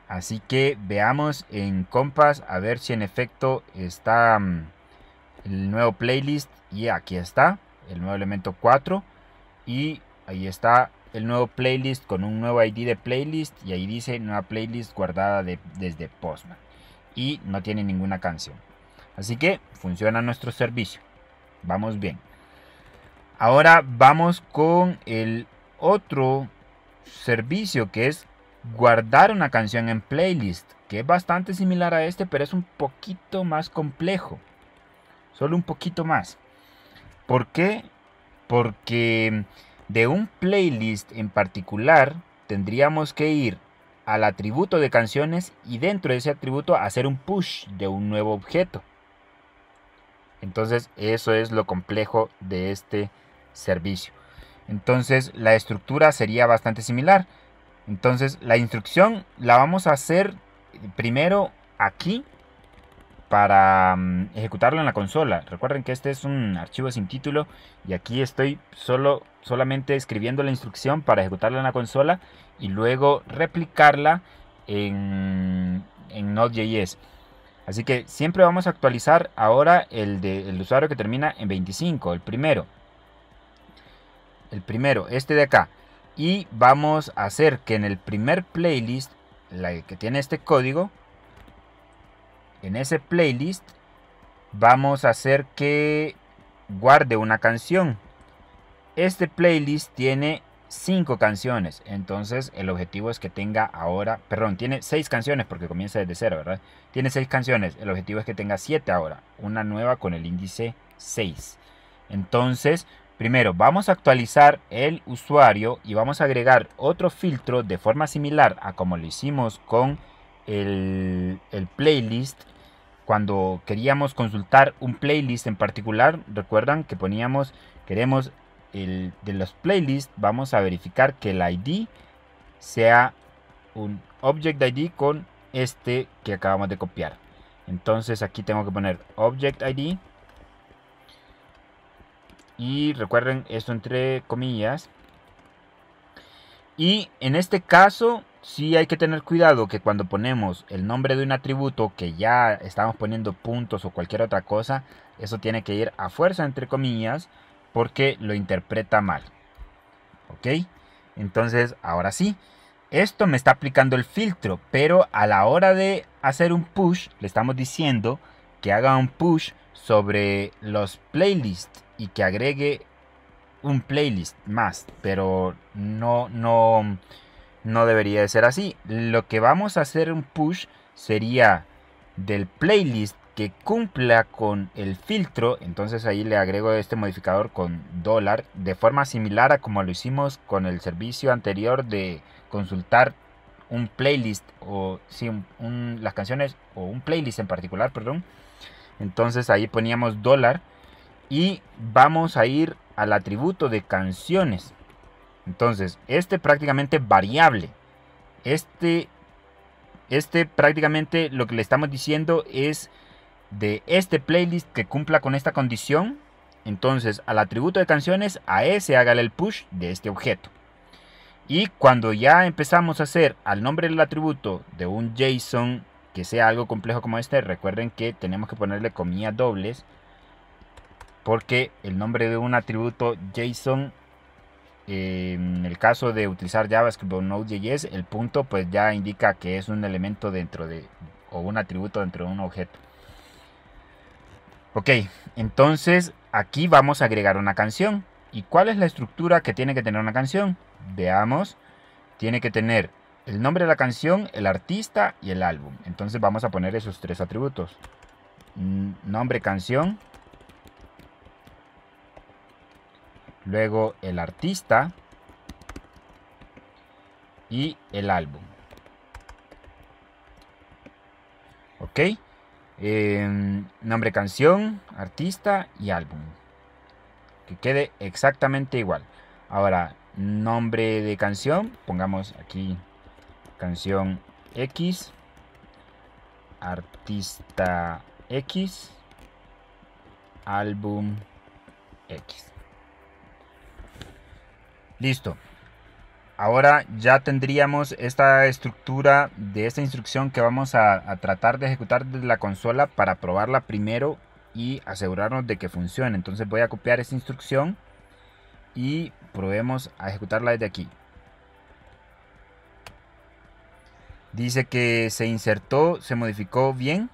Así que veamos en Compass a ver si en efecto está el nuevo playlist. Y aquí está el nuevo elemento 4. Y ahí está el nuevo playlist con un nuevo ID de playlist. Y ahí dice nueva playlist guardada desde Postman. Y no tiene ninguna canción. Así que funciona nuestro servicio. Vamos bien. Ahora vamos con el otro servicio que es guardar una canción en playlist, que es bastante similar a este, pero es un poquito más complejo. Solo un poquito más. ¿Por qué? Porque de un playlist en particular tendríamos que ir al atributo de canciones y dentro de ese atributo hacer un push de un nuevo objeto. Entonces eso es lo complejo de este servicio. Entonces la estructura sería bastante similar. Entonces la instrucción la vamos a hacer primero aquí para ejecutarlo en la consola. Recuerden que este es un archivo sin título y aquí estoy solamente escribiendo la instrucción para ejecutarla en la consola y luego replicarla en Node.js. Así que siempre vamos a actualizar ahora el usuario que termina en 25, el primero, este de acá. y vamos a hacer que en el primer playlist, la que tiene este código, en ese playlist vamos a hacer que guarde una canción. Este playlist tiene 5 canciones, entonces el objetivo es que tenga ahora, perdón, tiene 6 canciones porque comienza desde 0, ¿verdad? Tiene 6 canciones, el objetivo es que tenga 7 ahora, una nueva con el índice 6. Entonces, primero vamos a actualizar el usuario y vamos a agregar otro filtro de forma similar a como lo hicimos con el playlist. Cuando queríamos consultar un playlist en particular, recuerdan que poníamos, queremos de los playlists, vamos a verificar que el ID sea un object ID con este que acabamos de copiar. Entonces aquí tengo que poner object ID y recuerden esto entre comillas. Y en este caso sí hay que tener cuidado que cuando ponemos el nombre de un atributo que ya estamos poniendo puntos o cualquier otra cosa, eso tiene que ir a fuerza entre comillas porque lo interpreta mal. ¿Ok? Entonces ahora sí, esto me está aplicando el filtro, pero a la hora de hacer un push le estamos diciendo que haga un push sobre los playlists y que agregue un playlist más, pero no debería de ser así. Lo que vamos a hacer un push sería del playlist que cumpla con el filtro, entonces ahí le agrego este modificador con $, de forma similar a como lo hicimos con el servicio anterior de consultar un playlist o sí, las canciones o un playlist en particular, perdón. Entonces ahí poníamos $. Y vamos a ir al atributo de canciones. Entonces, este prácticamente variable. Este prácticamente lo que le estamos diciendo es de este playlist que cumpla con esta condición. Entonces, al atributo de canciones, a ese hágale el push de este objeto. Y cuando ya empezamos a hacer al nombre del atributo de un JSON que sea algo complejo como este, recuerden que tenemos que ponerle comillas dobles, porque el nombre de un atributo JSON, en el caso de utilizar JavaScript o Node.js, el punto pues ya indica que es un elemento dentro de, o un atributo dentro de un objeto. Ok, entonces aquí vamos a agregar una canción. ¿Y cuál es la estructura que tiene que tener una canción? Veamos, tiene que tener el nombre de la canción, el artista y el álbum. Entonces vamos a poner esos 3 atributos. Nombre canción. Luego el artista y el álbum. Ok. Nombre canción, artista y álbum. Que quede exactamente igual. Ahora, nombre de canción. Pongamos aquí canción X. Artista X. Álbum X. Listo. Ahora ya tendríamos esta estructura de esta instrucción que vamos a tratar de ejecutar desde la consola para probarla primero y asegurarnos de que funcione. Entonces voy a copiar esta instrucción y probemos a ejecutarla desde aquí. Dice que se insertó, se modificó bien,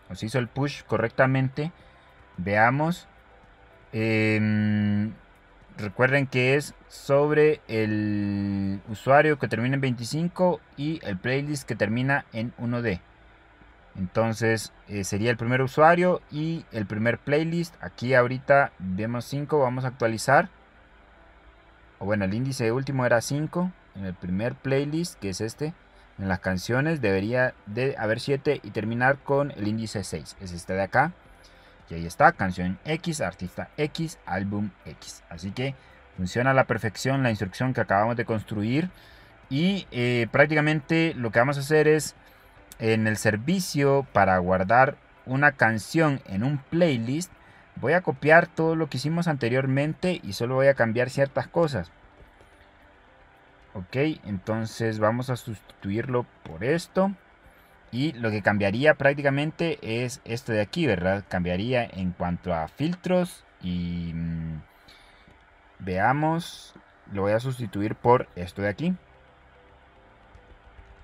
o se hizo el push correctamente. Veamos. Recuerden que es sobre el usuario que termina en 25 y el playlist que termina en 1D. Entonces sería el primer usuario y el primer playlist. Aquí ahorita vemos 5, vamos a actualizar. O bueno, el índice último era 5. En el primer playlist, que es este, en las canciones debería de haber 7 y terminar con el índice 6. Es este de acá. Y ahí está, canción X, artista X, álbum X. Así que funciona a la perfección la instrucción que acabamos de construir. Y prácticamente lo que vamos a hacer es, en el servicio para guardar una canción en un playlist, voy a copiar todo lo que hicimos anteriormente y solo voy a cambiar ciertas cosas. Ok, entonces vamos a sustituirlo por esto. Y lo que cambiaría prácticamente es esto de aquí, ¿verdad? Cambiaría en cuanto a filtros y veamos. lo voy a sustituir por esto de aquí,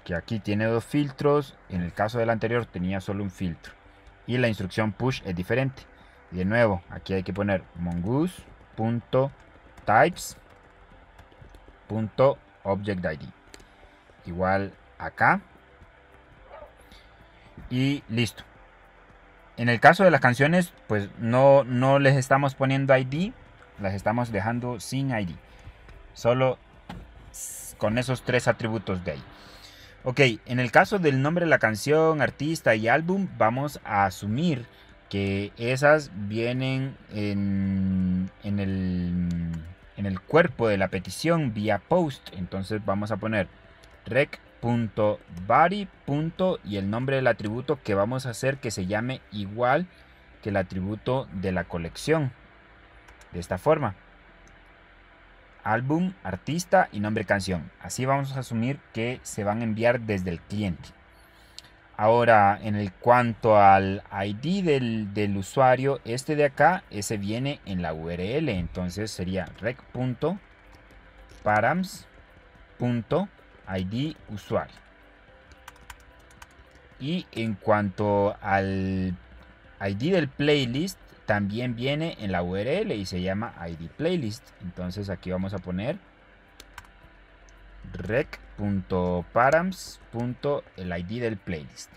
que aquí tiene dos filtros. En el caso del anterior tenía solo un filtro, y la instrucción push es diferente. Y de nuevo, aquí hay que poner mongoose.types.objectID igual acá, y listo. En el caso de las canciones, pues no les estamos poniendo ID, las estamos dejando sin ID, solo con esos tres atributos de ahí. Ok, en el caso del nombre de la canción, artista y álbum, vamos a asumir que esas vienen en el cuerpo de la petición vía post. Entonces vamos a poner rec.body. Y el nombre del atributo que vamos a hacer que se llame igual que el atributo de la colección. De esta forma: álbum, artista y nombre canción. Así vamos a asumir que se van a enviar desde el cliente. Ahora, en el cuanto al ID del usuario, este de acá, ese viene en la URL. Entonces sería rec.params.id usuario. Y en cuanto al ID del playlist, también viene en la URL y se llama ID playlist. Entonces aquí vamos a poner rec.params.el ID del playlist.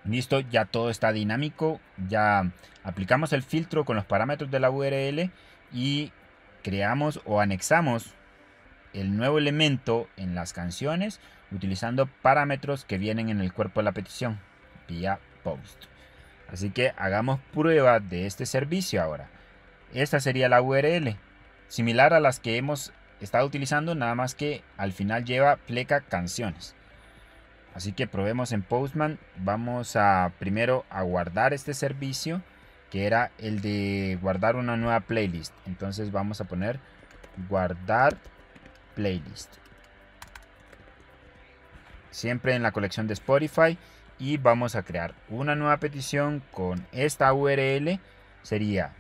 Listo, ya todo está dinámico. Ya aplicamos el filtro con los parámetros de la URL y creamos o anexamos el nuevo elemento en las canciones utilizando parámetros que vienen en el cuerpo de la petición vía post. Así que hagamos prueba de este servicio ahora. Esta sería la URL, similar a las que hemos estado utilizando, nada más que al final lleva pleca canciones. Así que probemos en Postman. Vamos a primero a guardar este servicio, que era el de guardar una nueva playlist. Entonces vamos a poner guardar playlist, siempre en la colección de Spotify. Y vamos a crear una nueva petición con esta URL. Sería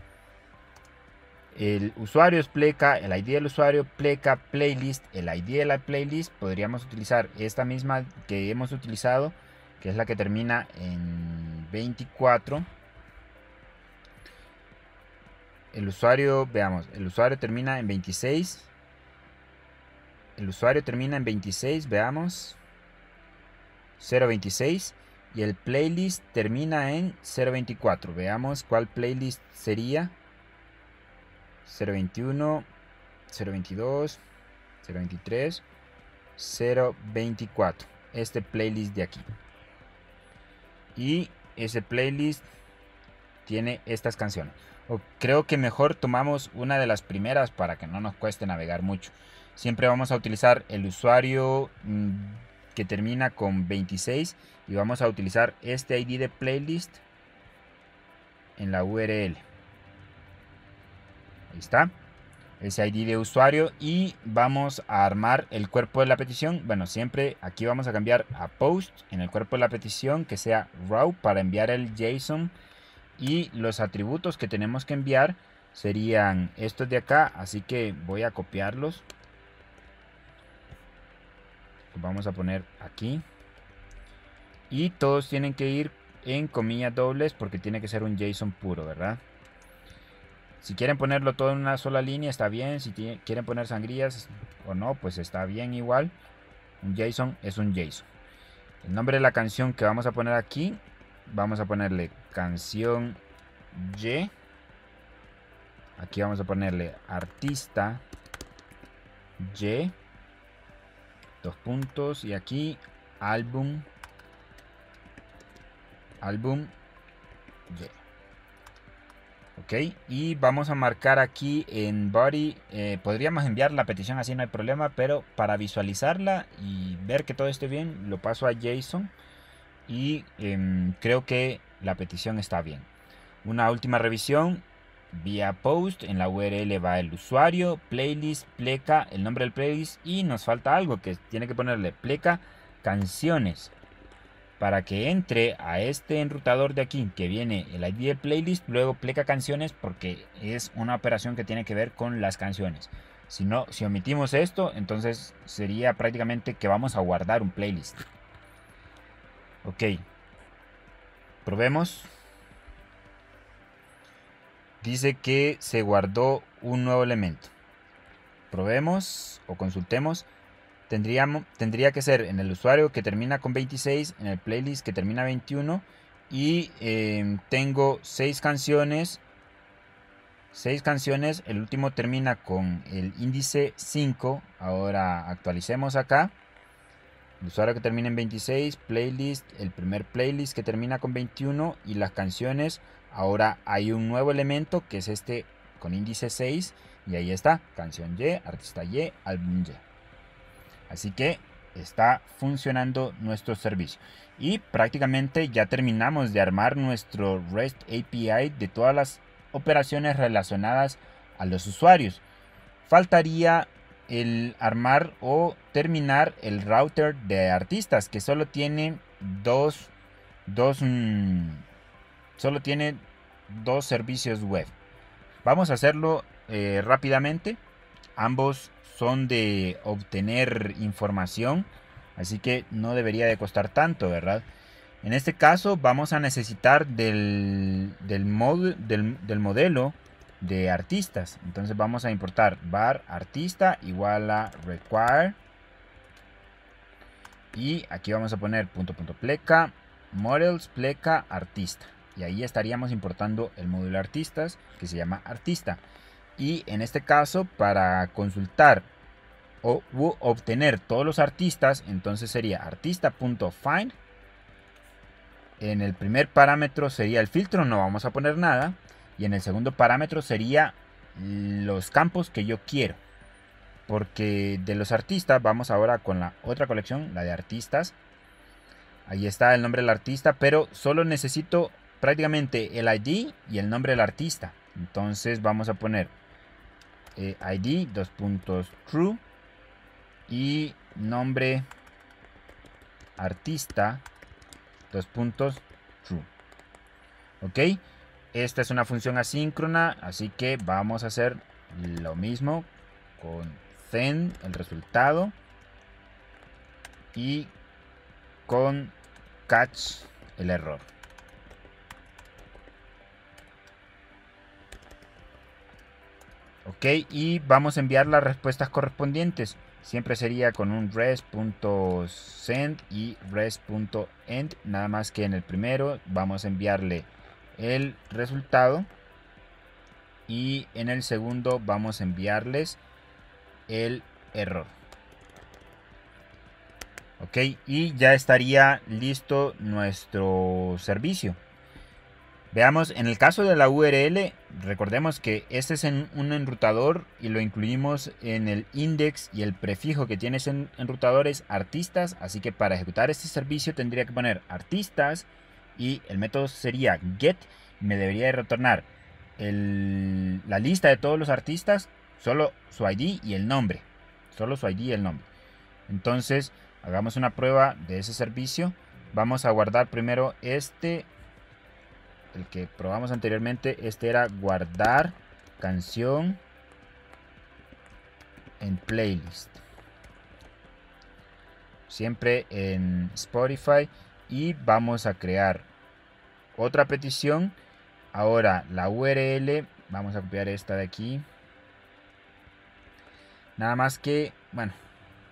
el usuario es pleca, el ID del usuario pleca playlist, el ID de la playlist. Podríamos utilizar esta misma que hemos utilizado, que es la que termina en 24. El usuario, veamos, el usuario termina en 26. El usuario termina en 26, veamos, 026. Y el playlist termina en 024. Veamos cuál playlist sería. 021, 022, 023, 024. Este playlist de aquí. Y ese playlist tiene estas canciones. Creo que mejor tomamos una de las primeras para que no nos cueste navegar mucho. Siempre vamos a utilizar el usuario que termina con 26 y vamos a utilizar este ID de playlist en la URL. Ahí está, ese ID de usuario, y vamos a armar el cuerpo de la petición. Bueno, siempre aquí vamos a cambiar a post en el cuerpo de la petición, que sea raw para enviar el JSON, y los atributos que tenemos que enviar serían estos de acá, así que voy a copiarlos. Vamos a poner aquí y todos tienen que ir en comillas dobles porque tiene que ser un JSON puro, ¿verdad? Si quieren ponerlo todo en una sola línea está bien. Si quieren poner sangrías o no, pues está bien igual. Un JSON es un JSON. El nombre de la canción que vamos a poner aquí, vamos a ponerle canción Y. Aquí vamos a ponerle artista Y, dos puntos, y aquí álbum Y. Ok, y vamos a marcar aquí en body. Podríamos enviar la petición así, no hay problema, pero para visualizarla y ver que todo esté bien, lo paso a JSON y creo que la petición está bien. Una última revisión vía post. En la URL va el usuario, playlist, pleca, el nombre del playlist, y nos falta algo que tiene que ponerle pleca canciones para que entre a este enrutador de aquí que viene el ID del playlist, luego pleca canciones porque es una operación que tiene que ver con las canciones. Si omitimos esto, entonces sería prácticamente que vamos a guardar un playlist. Ok, probemos. Dice que se guardó un nuevo elemento. Probemos o consultemos. Tendría que ser en el usuario que termina con 26, en el playlist que termina 21. Y tengo 6 canciones. 6 canciones, el último termina con el índice 5. Ahora actualicemos acá. El usuario que termina en 26, playlist, el primer playlist que termina con 21 y las canciones. Ahora hay un nuevo elemento que es este con índice 6 y ahí está, canción Y, artista Y, álbum Y. Así que está funcionando nuestro servicio. Y prácticamente ya terminamos de armar nuestro REST API de todas las operaciones relacionadas a los usuarios. Faltaría el armar o terminar el router de artistas que solo tiene solo tiene dos servicios web. Vamos a hacerlo rápidamente. Ambos son de obtener información, así que no debería de costar tanto, ¿verdad? En este caso vamos a necesitar del modelo de artistas. Entonces vamos a importar var artista igual a require. Y aquí vamos a poner pleca models pleca artista. Y ahí estaríamos importando el módulo artistas que se llama artista. Y en este caso, para consultar o obtener todos los artistas, entonces sería artista.find. En el primer parámetro sería el filtro, no vamos a poner nada. Y en el segundo parámetro sería los campos que yo quiero. Porque de los artistas vamos ahora con la otra colección, la de artistas. Ahí está el nombre del artista, pero solo necesito prácticamente el ID y el nombre del artista. Entonces vamos a poner ID, true y nombre artista, true. Ok, esta es una función asíncrona, así que vamos a hacer lo mismo con send el resultado y con catch el error. Ok, y vamos a enviar las respuestas correspondientes. Siempre sería con un res.send y res.end. Nada más que en el primero vamos a enviarle el resultado. Y en el segundo vamos a enviarles el error. Ok, y ya estaría listo nuestro servicio. Veamos, en el caso de la URL, recordemos que este es un enrutador y lo incluimos en el index y el prefijo que tiene ese enrutador es artistas, así que para ejecutar este servicio tendría que poner artistas y el método sería get y me debería de retornar la lista de todos los artistas, solo su ID y el nombre, solo su ID y el nombre. Entonces, hagamos una prueba de ese servicio. Vamos a guardar primero el que probamos anteriormente. Este era guardar canción en playlist, siempre en Spotify. Y vamos a crear otra petición. Ahora la URL, vamos a copiar esta de aquí. Nada más que, bueno,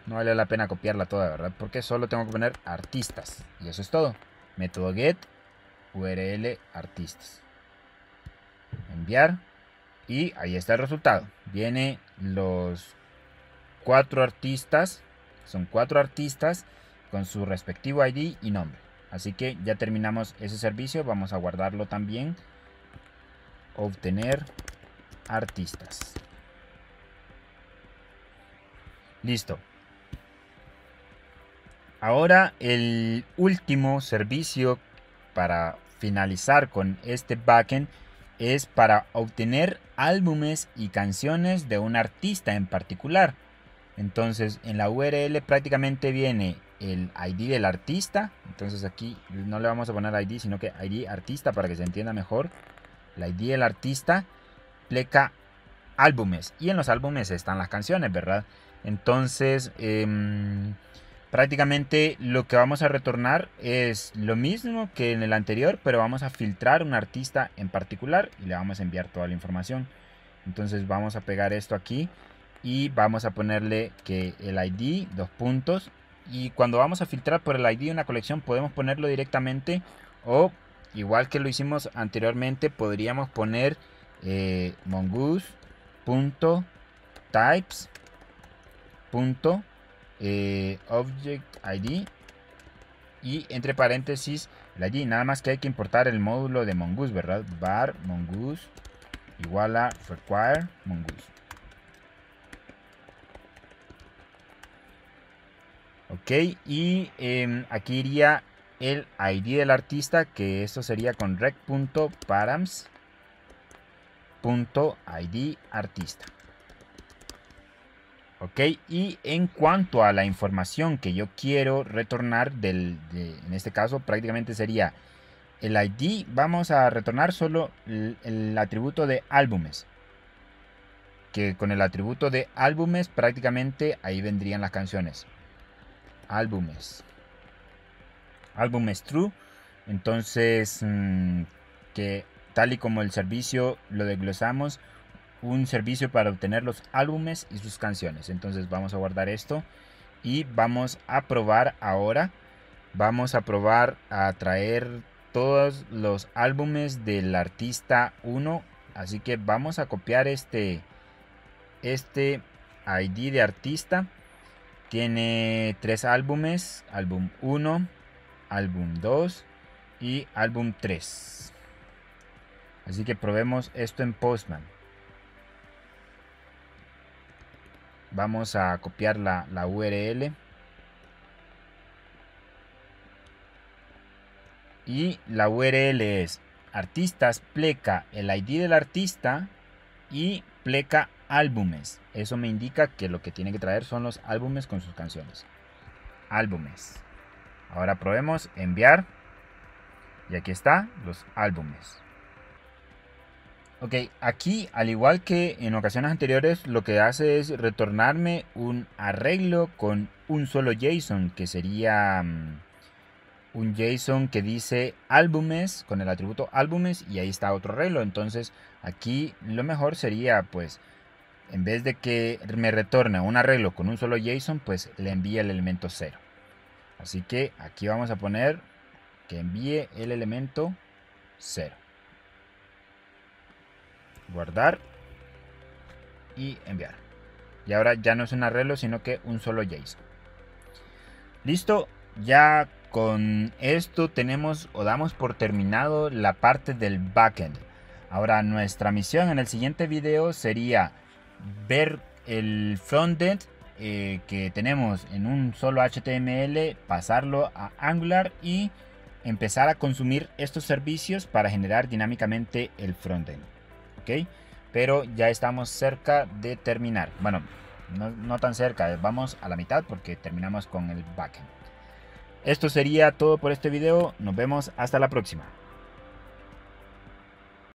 no vale la pena copiarla toda, ¿verdad? Porque solo tengo que poner artistas. Y eso es todo. Método get URL artistas. Enviar. Y ahí está el resultado. Viene los 4 artistas. Son 4 artistas con su respectivo ID y nombre. Así que ya terminamos ese servicio. Vamos a guardarlo también. Obtener artistas. Listo. Ahora el último servicio para finalizar con este backend es para obtener álbumes y canciones de un artista en particular. Entonces en la URL prácticamente viene el ID del artista. Entonces aquí no le vamos a poner ID, sino que ID artista para que se entienda mejor. La ID del artista, pleca álbumes, y en los álbumes están las canciones, ¿verdad? Entonces, prácticamente lo que vamos a retornar es lo mismo que en el anterior, pero vamos a filtrar un artista en particular y le vamos a enviar toda la información. Entonces vamos a pegar esto aquí y vamos a ponerle que el ID, dos puntos, y cuando vamos a filtrar por el ID de una colección podemos ponerlo directamente, o igual que lo hicimos anteriormente podríamos poner mongoose.types.object ID y entre paréntesis el ID. Nada más que hay que importar el módulo de mongoose, ¿verdad? Var mongoose igual a require mongoose. Ok, y aquí iría el ID del artista, que esto sería con rec.params.id artista. Ok, y en cuanto a la información que yo quiero retornar en este caso prácticamente sería el ID. Vamos a retornar solo el atributo de álbumes, que con el atributo de álbumes prácticamente ahí vendrían las canciones. Álbumes true. Entonces, que tal y como el servicio lo desglosamos, un servicio para obtener los álbumes y sus canciones. Entonces vamos a guardar esto y vamos a probar ahora. Vamos a probar a traer todos los álbumes del artista 1. Así que vamos a copiar este ID de artista. Tiene 3 álbumes: álbum 1, álbum 2 y álbum 3. Así que probemos esto en Postman. Vamos a copiar la URL y la URL es artistas pleca el ID del artista y pleca álbumes. Eso me indica que lo que tiene que traer son los álbumes con sus canciones. Álbumes. Ahora probemos enviar y aquí está los álbumes. Ok, aquí al igual que en ocasiones anteriores lo que hace es retornarme un arreglo con un solo JSON, que sería un JSON que dice álbumes con el atributo álbumes y ahí está otro arreglo. Entonces aquí lo mejor sería, pues, en vez de que me retorne un arreglo con un solo JSON, pues le envíe el elemento 0. Así que aquí vamos a poner que envíe el elemento 0. Guardar y enviar. Y ahora ya no es un arreglo, sino que un solo JSON. Listo, ya con esto tenemos o damos por terminado la parte del backend. Ahora nuestra misión en el siguiente video sería ver el frontend que tenemos en un solo HTML, pasarlo a Angular y empezar a consumir estos servicios para generar dinámicamente el frontend. ¿Ok? Pero ya estamos cerca de terminar. Bueno, no tan cerca, vamos a la mitad porque terminamos con el backend. Esto sería todo por este video. Nos vemos hasta la próxima.